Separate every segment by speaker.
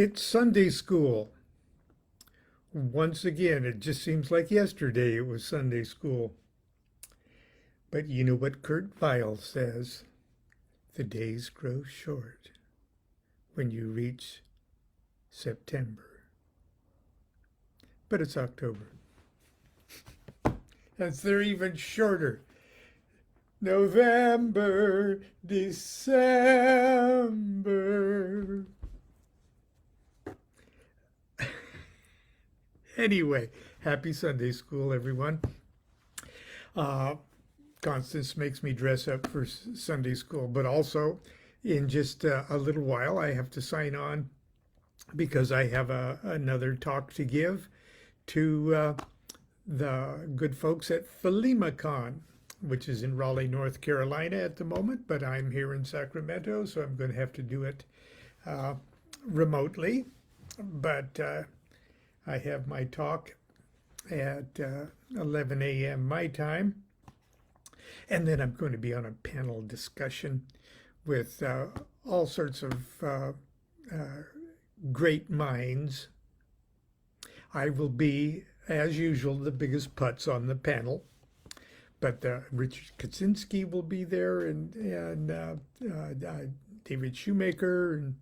Speaker 1: It's Sunday school. Once again, it just seems like yesterday it was Sunday school. But you know what Kurt Weill says? The days grow short when you reach September. But it's October. And they're even shorter. November, December. Anyway, happy Sunday school, everyone. Constance makes me dress up for Sunday school, but also in just a little while I have to sign on because I have another talk to give to the good folks at PhilemaCon, which is in Raleigh, North Carolina at the moment, but I'm here in Sacramento, so I'm going to have to do it remotely. But I have my talk at 11 a.m. my time. And then I'm going to be on a panel discussion with all sorts of great minds. I will be, as usual, the biggest putz on the panel. But Richard Kaczynski will be there, and David Shoemaker, and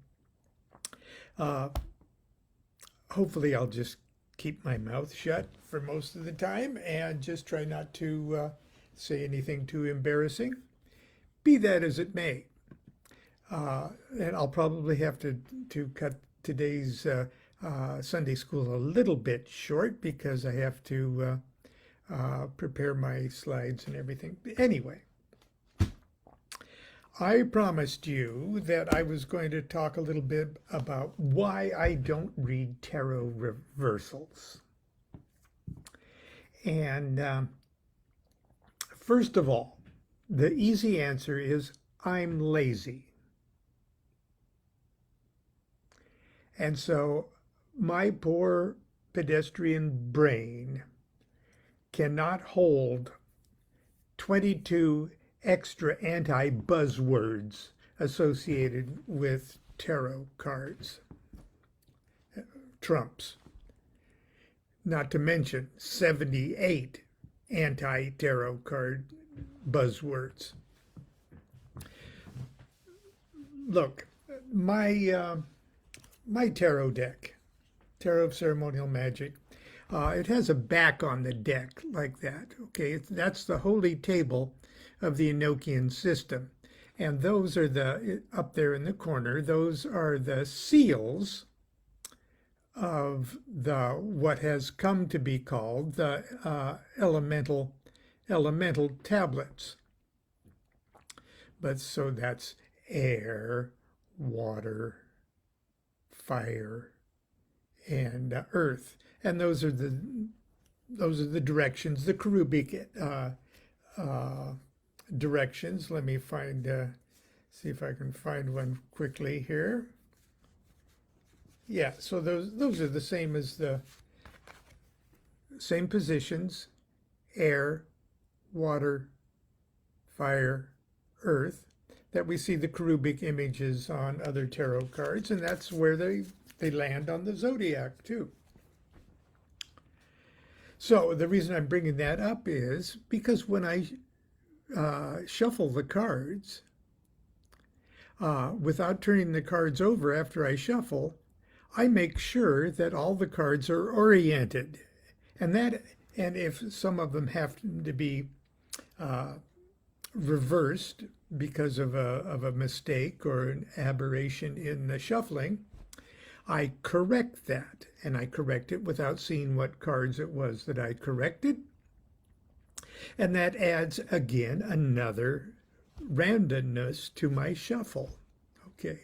Speaker 1: hopefully I'll just keep my mouth shut for most of the time and just try not to say anything too embarrassing. Be that as it may. And I'll probably have to cut today's Sunday school a little bit short because I have to prepare my slides and everything. Anyway, I promised you that I was going to talk a little bit about why I don't read tarot reversals. And first of all, the easy answer is I'm lazy. And so my poor pedestrian brain cannot hold 22 extra anti-buzzwords associated with tarot cards, trumps, not to mention 78 anti-tarot card buzzwords. Look, my tarot deck, Tarot of Ceremonial Magic, it has a back on the deck like that. Okay, that's the holy table of the Enochian system. And those are up there in the corner, those are the seals of what has come to be called the elemental tablets. But so that's air, water, fire, and earth. And those are the directions, the cherubic directions. Let me see if I can find one quickly here. Yeah, so those are the same as the same positions: air, water, fire, earth, that we see the cherubic images on other tarot cards, and that's where they land on the zodiac too. So the reason I'm bringing that up is because when I shuffle the cards, without turning the cards over after I shuffle, I make sure that all the cards are oriented, and if some of them have to be reversed because of a mistake or an aberration in the shuffling, I correct that, and I correct it without seeing what cards it was that I corrected. And that adds, again, another randomness to my shuffle. Okay,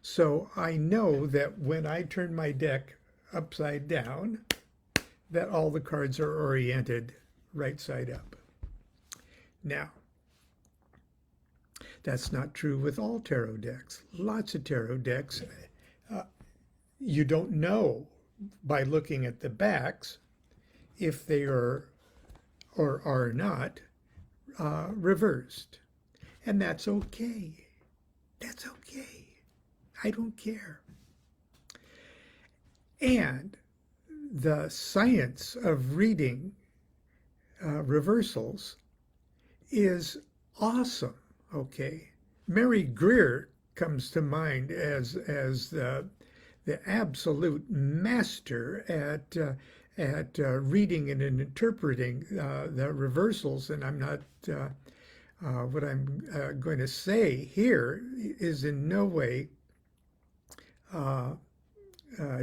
Speaker 1: so I know that when I turn my deck upside down, that all the cards are oriented right side up. Now, that's not true with all tarot decks. Lots of tarot decks, you don't know by looking at the backs if they are or are not reversed. And that's okay. That's okay. I don't care. And the science of reading reversals is awesome. Okay, Mary Greer comes to mind as the absolute master at reading and interpreting the reversals. And I'm not what I'm going to say here is in no way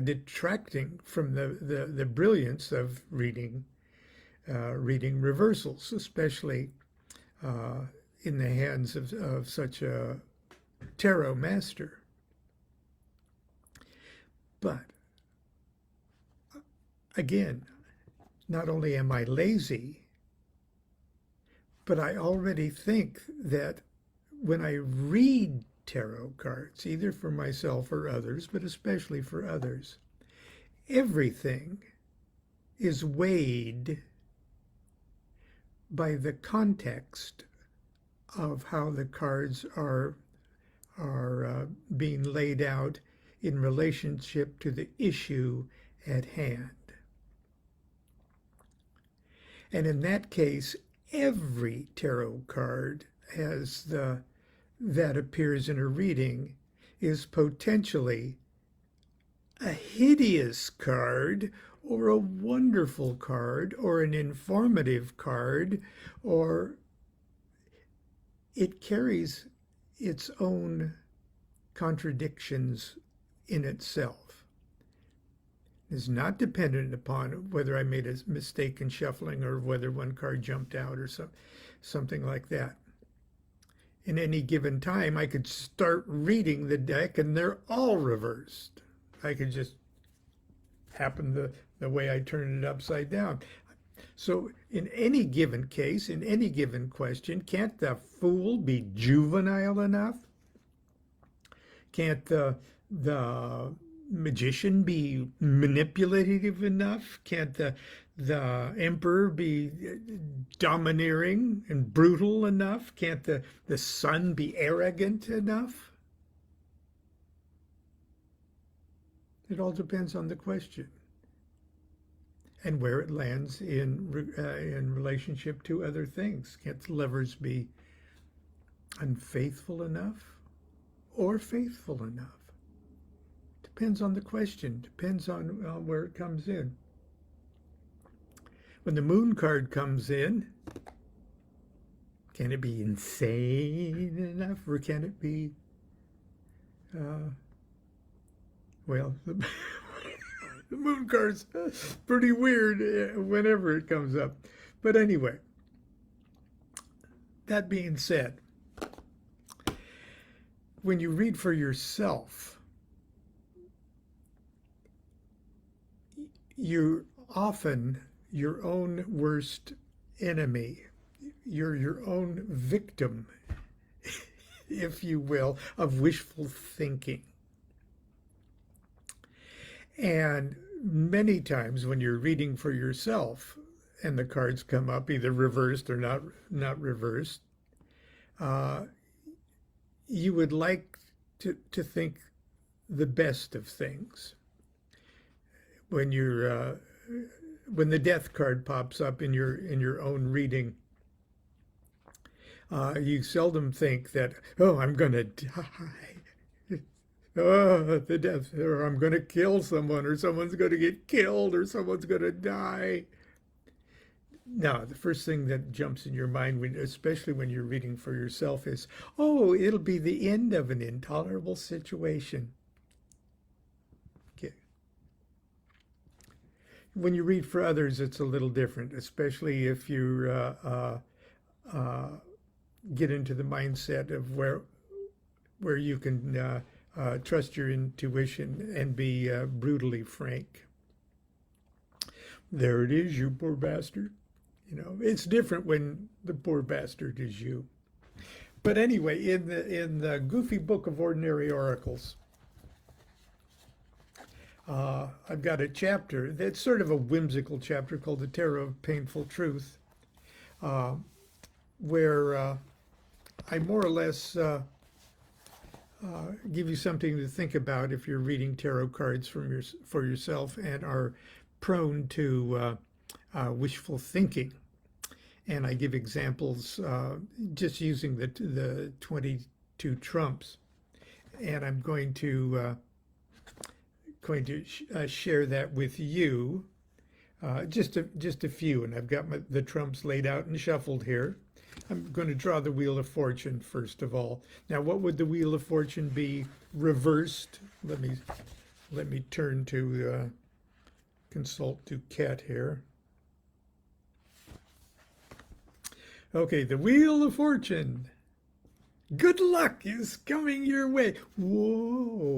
Speaker 1: detracting from the brilliance of reading reversals, especially in the hands of such a tarot master. But again, not only am I lazy, but I already think that when I read tarot cards, either for myself or others, but especially for others, everything is weighed by the context of how the cards are being laid out in relationship to the issue at hand. And in that case, every tarot card that appears in a reading is potentially a hideous card, or a wonderful card, or an informative card, or it carries its own contradictions in itself. It's not dependent upon whether I made a mistake in shuffling or whether one card jumped out or something like that. In any given time, I could start reading the deck and they're all reversed. I could just happen the way I turned it upside down. So in any given case, in any given question, can't the fool be juvenile enough? Can't the magician be manipulative enough? Can't the emperor be domineering and brutal enough? Can't the sun be arrogant enough? It all depends on the question and where it lands in relationship to other things. Can't the lovers be unfaithful enough or faithful enough? Depends on the question, depends on where it comes in. When the moon card comes in, can it be insane enough, or can it be, well, the moon card's pretty weird whenever it comes up. But anyway, that being said, when you read for yourself, you're often your own worst enemy. You're your own victim, if you will, of wishful thinking. And many times when you're reading for yourself and the cards come up either reversed or not reversed, you would like to think the best of things. When the death card pops up in your own reading, you seldom think that, oh, I'm going to die. Oh, the death, or I'm going to kill someone, or someone's going to get killed, or someone's going to die. No, the first thing that jumps in your mind, especially when you're reading for yourself, is, oh, it'll be the end of an intolerable situation. Okay. When you read for others, it's a little different, especially if you get into the mindset of where you can trust your intuition and be brutally frank. There it is, you poor bastard. You know, it's different when the poor bastard is you. But anyway, in the Goofy Book of Ordinary Oracles, I've got a chapter that's sort of a whimsical chapter called The Tarot of Painful Truth, where I more or less give you something to think about if you're reading tarot cards for yourself and are prone to wishful thinking. And I give examples just using the 22 trumps. And I'm going to share that with you, just a few. And I've got the trumps laid out and shuffled here. I'm going to draw the Wheel of Fortune first of all. Now, what would the Wheel of Fortune be reversed? Let me turn to consult DuQuette here. Okay, the Wheel of Fortune. Good luck is coming your way. Whoa.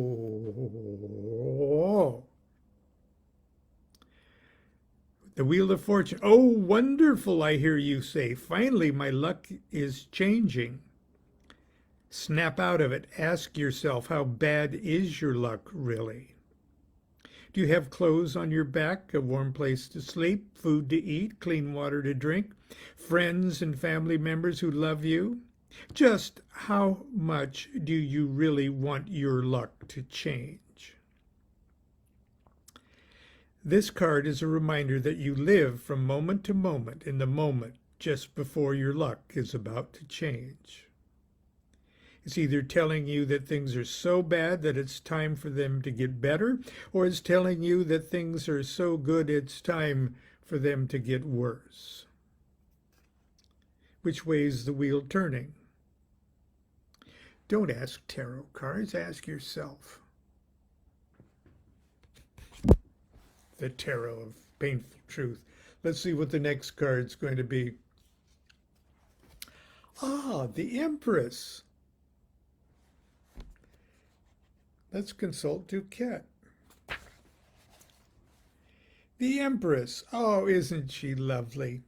Speaker 1: The Wheel of Fortune. Oh, wonderful, I hear you say. Finally, my luck is changing. Snap out of it. Ask yourself, how bad is your luck really? Do you have clothes on your back, a warm place to sleep, food to eat, clean water to drink, friends and family members who love you? Just how much do you really want your luck to change? This card is a reminder that you live from moment to moment in the moment just before your luck is about to change. It's either telling you that things are so bad that it's time for them to get better, or it's telling you that things are so good it's time for them to get worse. Which way is the wheel turning? Don't ask tarot cards, ask yourself. The Tarot of Painful Truth. Let's see what the next card's going to be. Ah, the Empress. Let's consult DuQuette. The Empress. Oh, isn't she lovely?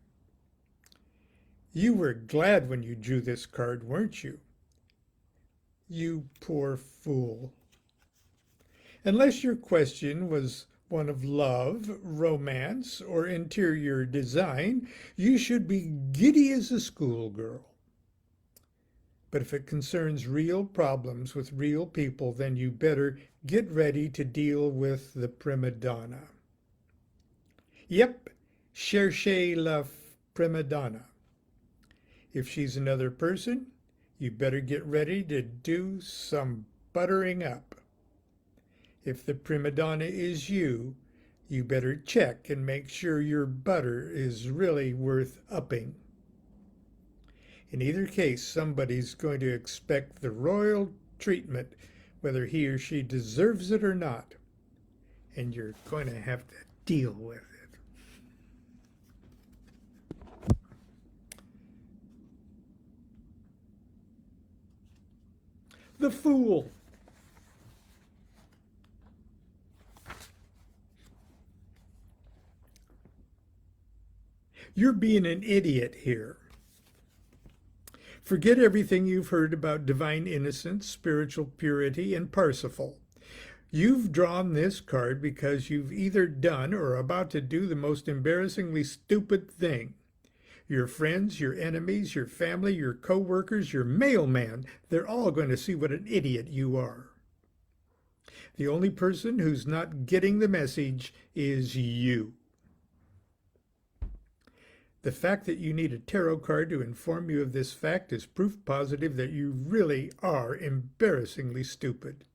Speaker 1: You were glad when you drew this card, weren't you? You poor fool. Unless your question was one of love, romance, or interior design, you should be giddy as a schoolgirl. But if it concerns real problems with real people, then you better get ready to deal with the prima donna. Yep, cherchez la prima donna. If she's another person, you better get ready to do some buttering up. If the prima donna is you, you better check and make sure your butter is really worth upping. In either case, somebody's going to expect the royal treatment, whether he or she deserves it or not. And you're going to have to deal with it. The Fool. You're being an idiot here. Forget everything you've heard about divine innocence, spiritual purity, and Parsifal. You've drawn this card because you've either done or are about to do the most embarrassingly stupid thing. Your friends, your enemies, your family, your co-workers, your mailman, they're all going to see what an idiot you are. The only person who's not getting the message is you. The fact that you need a tarot card to inform you of this fact is proof positive that you really are embarrassingly stupid.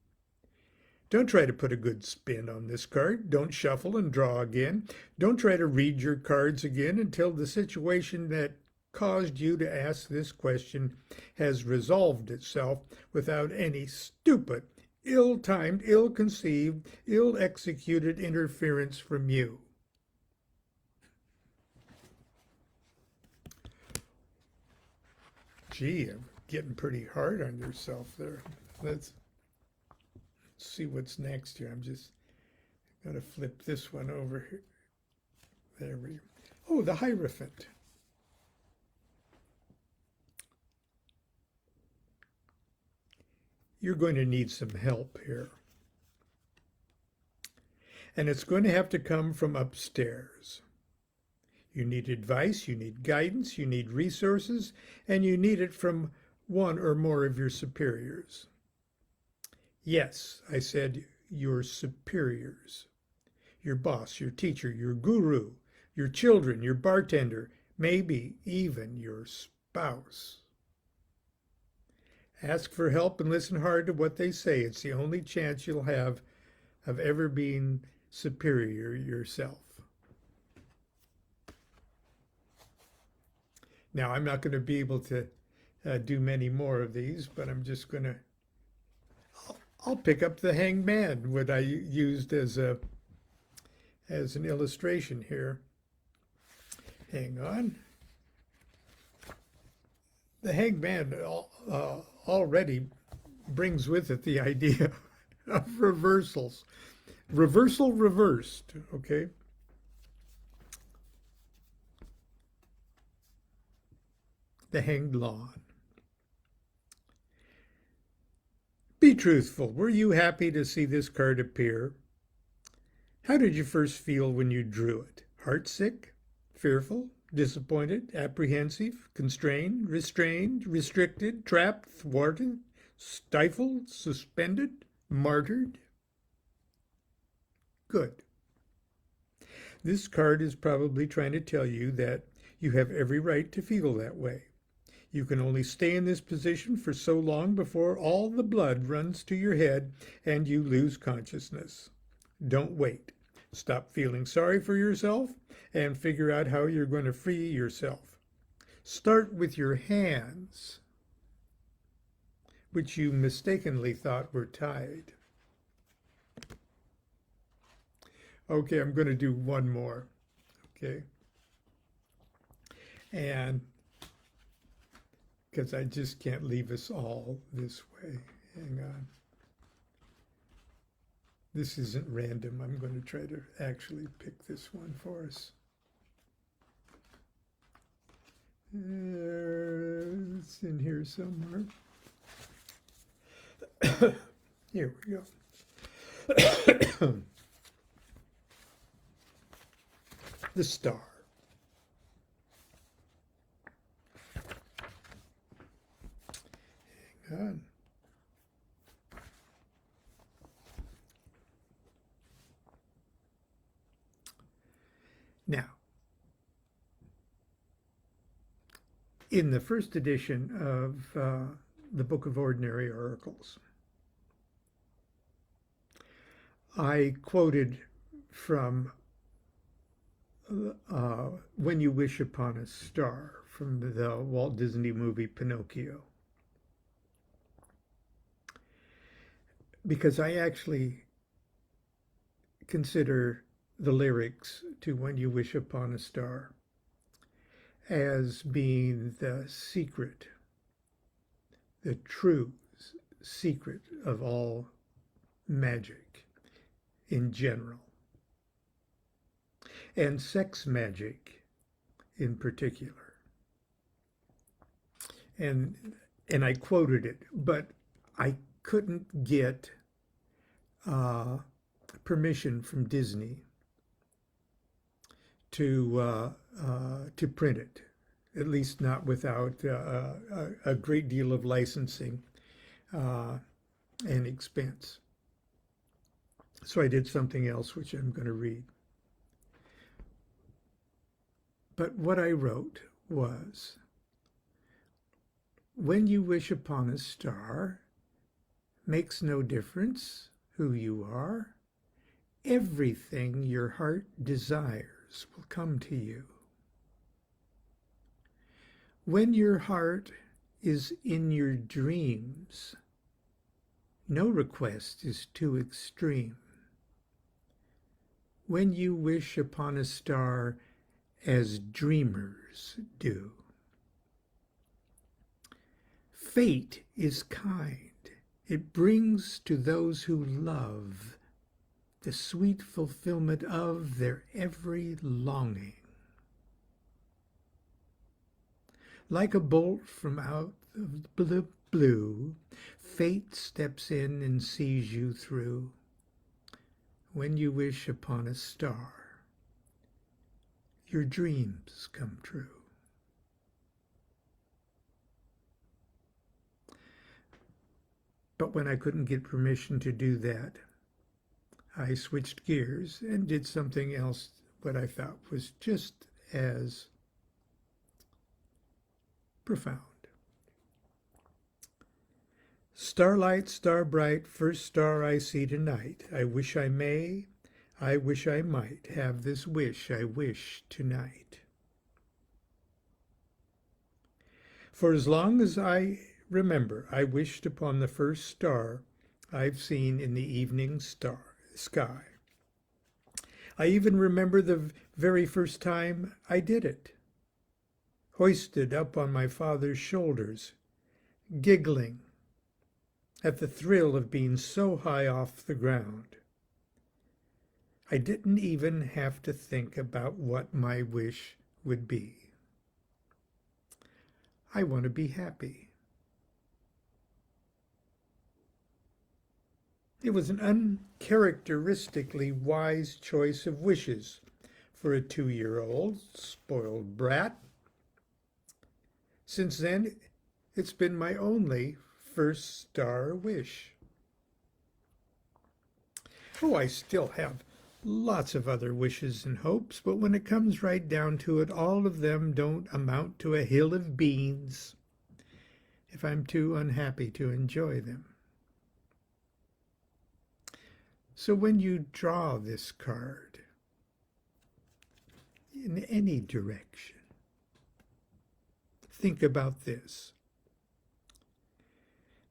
Speaker 1: Don't try to put a good spin on this card. Don't shuffle and draw again. Don't try to read your cards again until the situation that caused you to ask this question has resolved itself without any stupid, ill-timed, ill-conceived, ill-executed interference from you. Gee, I'm getting pretty hard on yourself there. Let's see what's next here. I'm just going to flip this one over here. There we go. Oh, the Hierophant. You're going to need some help here. And it's going to have to come from upstairs. You need advice, you need guidance, you need resources, and you need it from one or more of your superiors. Yes, I said your superiors, your boss, your teacher, your guru, your children, your bartender, maybe even your spouse. Ask for help and listen hard to what they say. It's the only chance you'll have of ever being superior yourself. Now, I'm not going to be able to do many more of these, but I'm just going to, I'll pick up the hanged man, what I used as an illustration here. Hang on. The hanged man already brings with it the idea of reversals. Reversal reversed, okay? The hanged lawn. Be truthful. Were you happy to see this card appear? How did you first feel when you drew it? Heartsick? Fearful? Disappointed? Apprehensive? Constrained? Restrained? Restricted? Trapped? Thwarted? Stifled? Suspended? Martyred? Good. This card is probably trying to tell you that you have every right to feel that way. You can only stay in this position for so long before all the blood runs to your head and you lose consciousness. Don't wait. Stop feeling sorry for yourself and figure out how you're going to free yourself. Start with your hands, which you mistakenly thought were tied. Okay, I'm going to do one more. Okay. And because I just can't leave us all this way. Hang on. This isn't random. I'm going to try to actually pick this one for us. It's in here somewhere. Here we go. The star. Hang on. Now, in the first edition of the Book of Ordinary Oracles, I quoted from When You Wish Upon a Star from the Walt Disney movie Pinocchio. Because I actually consider the lyrics to When You Wish Upon a Star as being the secret, the true secret of all magic in general, and sex magic in particular. And I quoted it, but I couldn't get permission from Disney to print it, at least not without a great deal of licensing and expense. So I did something else, which I'm going to read. But what I wrote was, when you wish upon a star, makes no difference who you are. Everything your heart desires will come to you. When your heart is in your dreams, no request is too extreme. When you wish upon a star as dreamers do. Fate is kind. It brings to those who love the sweet fulfillment of their every longing. Like a bolt from out of the blue, fate steps in and sees you through. When you wish upon a star, your dreams come true. But when I couldn't get permission to do that, I switched gears and did something else what I thought was just as profound. Starlight, star bright, first star I see tonight. I wish I may, I wish I might have this wish I wish tonight. For as long as I remember, I wished upon the first star I've seen in the evening sky. I even remember the very first time I did it, hoisted up on my father's shoulders, giggling at the thrill of being so high off the ground. I didn't even have to think about what my wish would be. I want to be happy. It was an uncharacteristically wise choice of wishes for a 2-year-old spoiled brat. Since then, it's been my only first star wish. Oh, I still have lots of other wishes and hopes, but when it comes right down to it, all of them don't amount to a hill of beans if I'm too unhappy to enjoy them. So when you draw this card in any direction, think about this.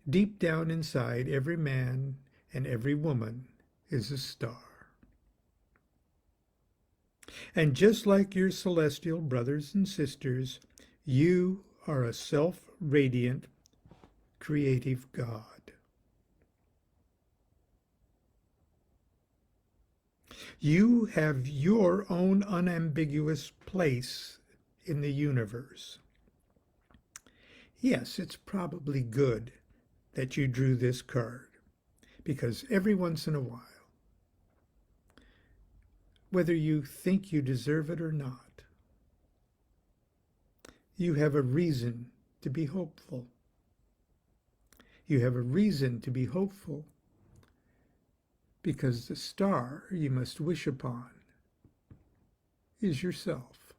Speaker 1: Deep down inside, every man and every woman is a star. And just like your celestial brothers and sisters, you are a self-radiant, creative God. You have your own unambiguous place in the universe. Yes, it's probably good that you drew this card, because every once in a while, whether you think you deserve it or not, you have a reason to be hopeful. You have a reason to be hopeful because the star you must wish upon is yourself.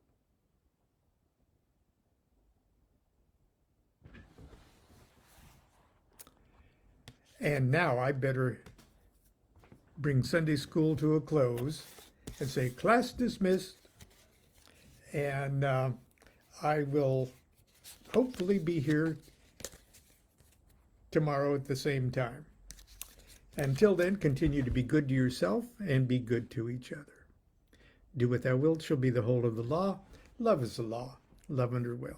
Speaker 1: And now I better bring Sunday school to a close and say, class dismissed, and I will hopefully be here tomorrow at the same time. Until then, continue to be good to yourself and be good to each other. Do what thou wilt shall be the whole of the law. Love is the law. Love under will.